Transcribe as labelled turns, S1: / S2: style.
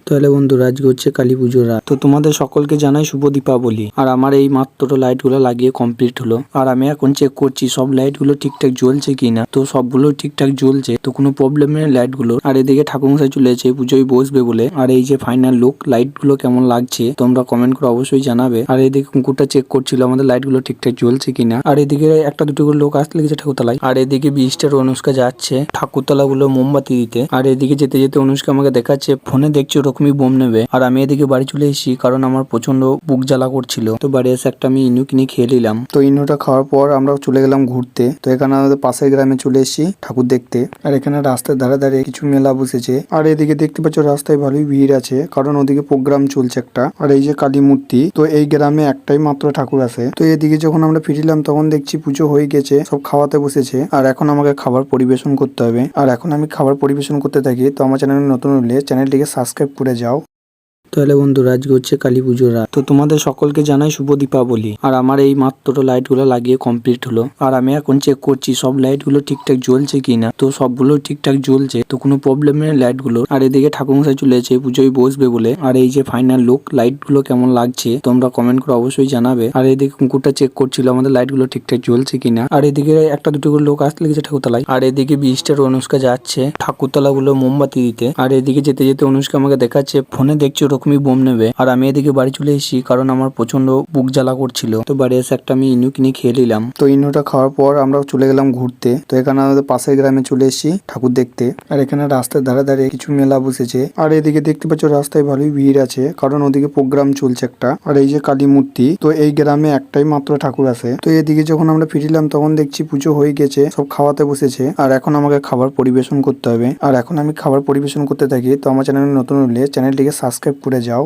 S1: তাহলে বন্ধুরা আজকে হচ্ছে কালী পুজোর রাত। তো তোমাদের সকলকে জানাই শুভ দীপাবলি। আর আমার এই মাত্র লাইট গুলো লাগিয়ে কমপ্লিট হলো। আর আমি এখন চেক করছি সব লাইট গুলো ঠিকঠাক জ্বলছে কিনা। তো সবগুলো ঠিকঠাক জ্বলছে, তো কোনো প্রবলেম নেই লাইট গুলো। আর এদিকে ঠাকুরমশাই চলে এসেছে পুজোয় বসবে বলে। আর এই যে ফাইনাল লুক, লাইট গুলো কেমন লাগছে তোমরা কমেন্ট করে অবশ্যই জানাবে। আর এদিকে কুকুরটা চেক করছিল আমাদের লাইট গুলো ঠিকঠাক জ্বলছে কিনা। আর এদিকে একটা দুটো করে লোক আসতে লেগেছে ঠাকুরতলায়। আর এদিকে বিশটার অনুষ্কা যাচ্ছে ঠাকুরতলা গুলো মোমবাতি দিতে। আর এদিকে যেতে যেতে অনুষ্কা আমাকে দেখাচ্ছে ফোনে দেখছি ওরকমই বোম নেবে। আর আমি এদিকে বাড়ি চলে এসেছি কারণ আমার প্রচন্ড বুক জ্বালা করছিল। তো বাড়ি এসে একটা আমি ইনু কিনে খেয়ে নিলাম। তো ইনুটা খাওয়ার পর আমরা চলে গেলাম ঘুরতে। তো এখানে আমাদের পাশের গ্রামে চলে এসেছি ঠাকুর দেখতে। আর এখানে রাস্তার ধারে ধারে কিছু মেলা বসেছে। আর এদিকে দেখতে পাচ্ছ রাস্তায় ভালোই ভিড় আছে, কারণ ওদিকে প্রোগ্রাম চলছে একটা। আর এই যে কালী মূর্তি, তো এই গ্রামে একটাই মাত্র ঠাকুর আছে। তো এদিকে যখন আমরা ফিরলাম তখন দেখছি পুজো হয়ে গেছে, সব খাওয়াতে বসেছে। আর এখন আমাকে খাবার পরিবেশন করতে হবে। আর এখন আমি খাবার পরিবেশন করতে থাকি। তো আমার চ্যানেল নতুন হলে চ্যানেলটিকে সাবস্ক্রাইব করে যাও। তাহলে বন্ধুরা আজকে হচ্ছে কালী পুজোর রাত। তো তোমাদের সকলকে জানাই শুভ দীপাবলি। আর আমার এই মাত্র লাইট গুলো লাগিয়ে কমপ্লিট হলো। আর আমি এখন চেক করছি সব লাইট গুলো ঠিকঠাক জ্বলছে কিনা। তো সবগুলো ঠিকঠাক জ্বলছে, তো কোনো প্রবলেম নেই লাইট গুলো। আর এদিকে ঠাকুরমশাই চলে এসেছে পুজোয় বসবে বলে। আর এই যে ফাইনাল লুক, লাইট গুলো কেমন লাগছে তোমরা কমেন্ট করে অবশ্যই জানাবে। আর এদিকে কুকুরটা চেক করছিল আমাদের লাইট গুলো ঠিকঠাক জ্বলছে কিনা। আর এদিকে একটা দুটো করে লোক আসতে লেগেছে ঠাকুরতলায়। আর এদিকে বিশটার অনুষ্কা যাচ্ছে ঠাকুরতলা গুলো মোমবাতি দিতে। আর এদিকে যেতে যেতে অনুষ্কা আমাকে দেখাচ্ছে ফোনে দেখছি ওরকমই বোম নেবে। আর আমি এদিকে বাড়ি চলে এসেছি কারণ আমার প্রচন্ড বুক জ্বালা করছিল। তো বাড়ি এসে একটা আমি ইনু কিনে খেয়ে নিলাম। তো ইনুটা খাওয়ার পর আমরা চলে গেলাম ঘুরতে। তো এখানে আমাদের পাশের গ্রামে চলে এসেছি ঠাকুর দেখতে। আর এখানে রাস্তার ধারে ধারে কিছু মেলা বসেছে। আর এদিকে দেখতে পাচ্ছ রাস্তায় ভালোই ভিড় আছে, কারণ ওদিকে প্রোগ্রাম চলছে একটা। আর এই যে কালী মূর্তি, তো এই গ্রামে একটাই মাত্র ঠাকুর আছে। তো এদিকে যখন আমরা ফিরলাম তখন দেখছি পুজো হয়ে গেছে, সব খাওয়াতে বসেছে। আর এখন আমাকে খাবার পরিবেশন করতে হবে। আর এখন আমি খাবার পরিবেশন করতে থাকি। তো আমার চ্যানেল নতুন হলে চ্যানেলটিকে সাবস্ক্রাইব করে যাও।